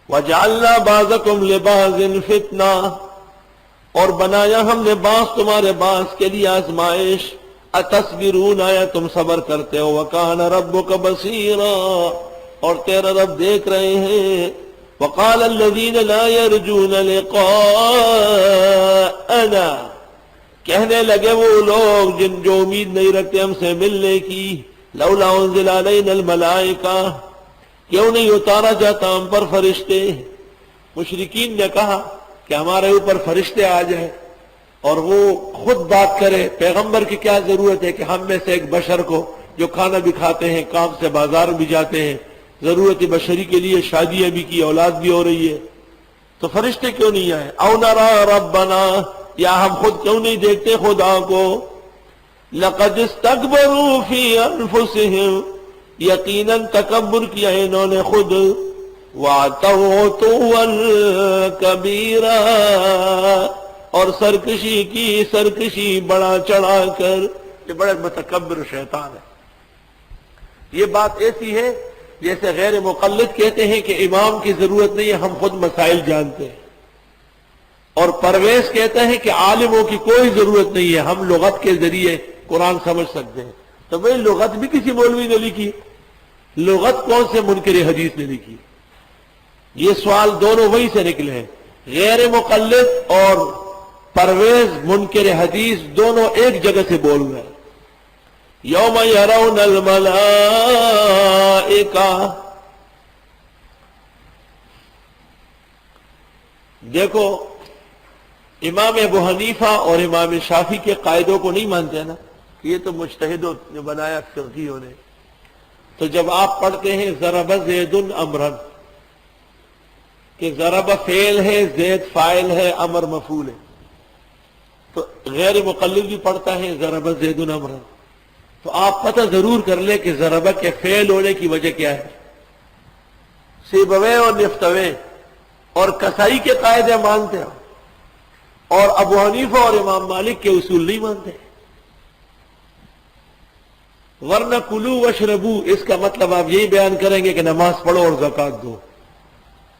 وَجَعَلْنَا بَعْضَكُمْ لِبَعْضٍ فِتْنَةً، اور بنایا ہم نے بعض تمہارے بعض کے لیے آزمائش، اتصبرون، آیا تم صبر کرتے ہو، وَكَانَ رَبُّكَ بَصِيرًا، اور تیرا رب دیکھ رہے ہیں۔ وَقَالَ الَّذِينَ لَا يَرْجُونَ لِقَاءَنَا، کہنے لگے وہ لوگ جو امید نہیں رکھتے ہم سے ملنے کی، لولا انزل علینا الملائکہ، کیوں نہیں اتارا جاتا ہم پر فرشتے؟ مشرکین نے کہا کہ ہمارے اوپر فرشتے آ جائیں اور وہ خود بات کرے، پیغمبر کی کیا ضرورت ہے کہ ہم میں سے ایک بشر کو جو کھانا بھی کھاتے ہیں، کام سے بازار بھی جاتے ہیں، ضرورت بشری کے لیے شادیاں بھی کی، اولاد بھی ہو رہی ہے، تو فرشتے کیوں نہیں آئے؟ او نرا ربنا، یا ہم خود کیوں نہیں دیکھتے خدا کو؟ لقد استکبروا فی انفسہم، یقیناً تکبر کیا انہوں نے خود، وَعَتَوْا عُتُوًّا کبیرا، اور سرکشی کی سرکشی بڑا چڑھا کر، یہ بڑے متکبر شیطان ہے۔ یہ بات ایسی ہے جیسے غیر مقلد کہتے ہیں کہ امام کی ضرورت نہیں ہے، ہم خود مسائل جانتے ہیں، اور پرویز کہتا ہے کہ عالموں کی کوئی ضرورت نہیں ہے، ہم لغت کے ذریعے قرآن سمجھ سکتے ہیں۔ تو بھئی لغت بھی کسی مولوی نے لکھی؟ لغت کون سے منکر حدیث نے لکھی؟ یہ سوال دونوں وہی سے نکلے ہیں، غیر مقلد اور پرویز منکر حدیث دونوں ایک جگہ سے بول رہے ہیں۔ یوم یرون الملائکہ، دیکھو امام ابو حنیفہ اور امام شافعی کے قاعدوں کو نہیں مانتے نا، کہ یہ تو مجتہدوں نے بنایا، فقیہوں نے۔ تو جب آپ پڑھتے ہیں ضرب زید امرا، کہ ضرب فعل ہے، زید فاعل ہے، امر مفعول ہے، تو غیر مقلد بھی پڑھتا ہے ضرب زید امرا، تو آپ پتہ ضرور کر لیں کہ ضرب کے فعل ہونے کی وجہ کیا ہے۔ سیبوے اور نفتوے اور کسائی کے قاعدے مانتے ہو، اور ابو حنیفہ اور امام مالک کے اصول نہیں مانتے، ورنہ کلو وشربو، اس کا مطلب آپ یہی بیان کریں گے کہ نماز پڑھو اور زکوٰۃ دو،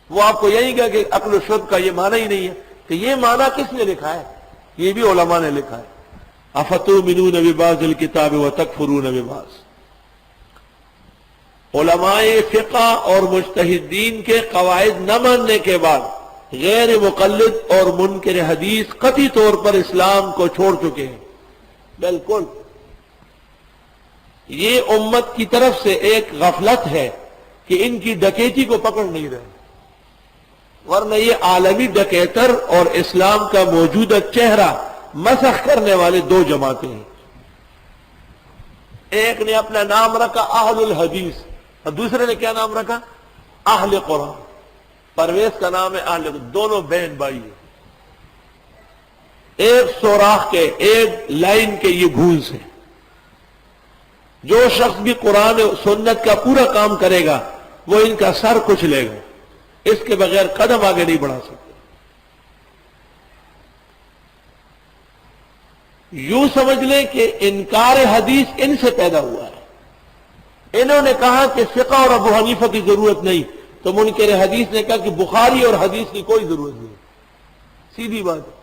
وہ آپ کو یہی کہا کہ اکل و شرب کا یہ معنی ہی نہیں ہے، کہ یہ معنی کس نے لکھا ہے؟ یہ بھی علماء نے لکھا ہے۔ افتؤمنون ببعض الکتاب وتکفرون ببعض، علماء فقہ اور مجتہدین کے قواعد نہ ماننے کے بعد غیر مقلد اور منکر حدیث قطعی طور پر اسلام کو چھوڑ چکے ہیں۔ بالکل یہ امت کی طرف سے ایک غفلت ہے کہ ان کی ڈکیتی کو پکڑ نہیں رہے، ورنہ یہ عالمی ڈکیتر اور اسلام کا موجودہ چہرہ مسخ کرنے والے دو جماعتیں ہیں۔ ایک نے اپنا نام رکھا اہل الحدیث، اور دوسرے نے کیا نام رکھا؟ اہل قرآن۔ پرویز کا نام ہے اہل قرآن، دونوں بہن بھائی ہیں، ایک سوراخ کے، ایک لائن کے یہ گھونس ہیں۔ جو شخص بھی قرآن و سنت کا پورا کام کرے گا وہ ان کا سر کچلے گا، اس کے بغیر قدم آگے نہیں بڑھا سکتے۔ یوں سمجھ لیں کہ انکار حدیث ان سے پیدا ہوا ہے۔ انہوں نے کہا کہ فقہ اور ابو حنیفہ کی ضرورت نہیں، تو منکر حدیث نے کہا کہ بخاری اور حدیث کی کوئی ضرورت نہیں، سیدھی بات ہے۔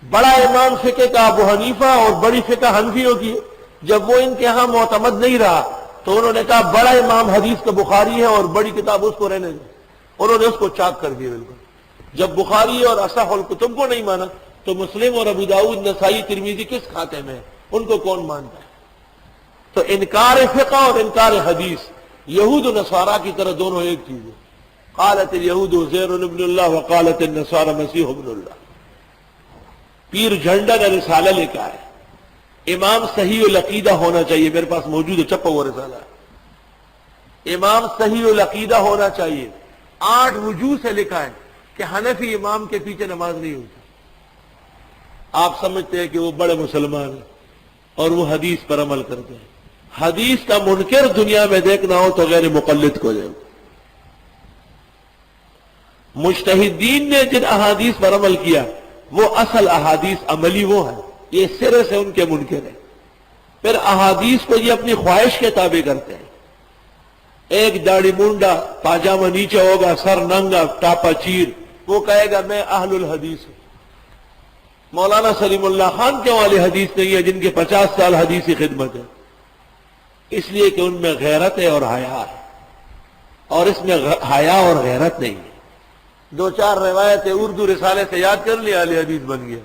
بڑا امام فقہ کا ابو حنیفہ اور بڑی فقہ حنفیوں کی، جب وہ ان کے ہاں معتمد نہیں رہا تو انہوں نے کہا بڑا امام حدیث کا بخاری ہے اور بڑی کتاب اس کو رہنے دیں، انہوں نے اس کو چاک کر دیا بالکل۔ جب بخاری اور اصح الکتب کو نہیں مانا تو مسلم اور ابو داؤد، نسائی، ترمذی کس کھاتے میں ہے؟ ان کو کون مانتا ہے؟ تو انکار فقہ اور انکار حدیث یہود و نصارہ کی طرح دونوں ایک چیز ہے۔ قالت الیہود عزیر ابن اللہ وقالت النصارى مسیح ابن اللہ۔ پیر جھنڈا نے رسالہ لکھا ہے، امام صحیح العقیدہ ہونا چاہیے، میرے پاس موجود ہے، چھپا ہوا رسالہ ہے، امام صحیح العقیدہ ہونا چاہیے۔ 8 وجوہ سے لکھا ہے کہ حنفی امام کے پیچھے نماز نہیں ہوتی۔ آپ سمجھتے ہیں کہ وہ بڑے مسلمان ہیں اور وہ حدیث پر عمل کرتے ہیں۔ حدیث کا منکر دنیا میں دیکھنا ہو تو غیر مقلد کو جائے۔ مجتہدین نے جن احادیث پر عمل کیا وہ اصل احادیث عملی وہ ہے، یہ سرے سے ان کے منکر ہیں۔ پھر احادیث کو یہ اپنی خواہش کے تابع کرتے ہیں۔ ایک داڑھی مونڈا، پاجامہ نیچے ہوگا، سر ننگا، ٹاپا چیر، وہ کہے گا میں اہل الحدیث ہوں۔ مولانا سلیم اللہ خان کے والی حدیث نہیں ہے جن کے 50 سال حدیثی خدمت ہے، اس لیے کہ ان میں غیرت ہے اور حیا ہے، اور اس میں حیا اور غیرت نہیں ہے۔ 2-4 روایتیں اردو رسالے سے یاد کر لیا، اہل حدیث بن گیا۔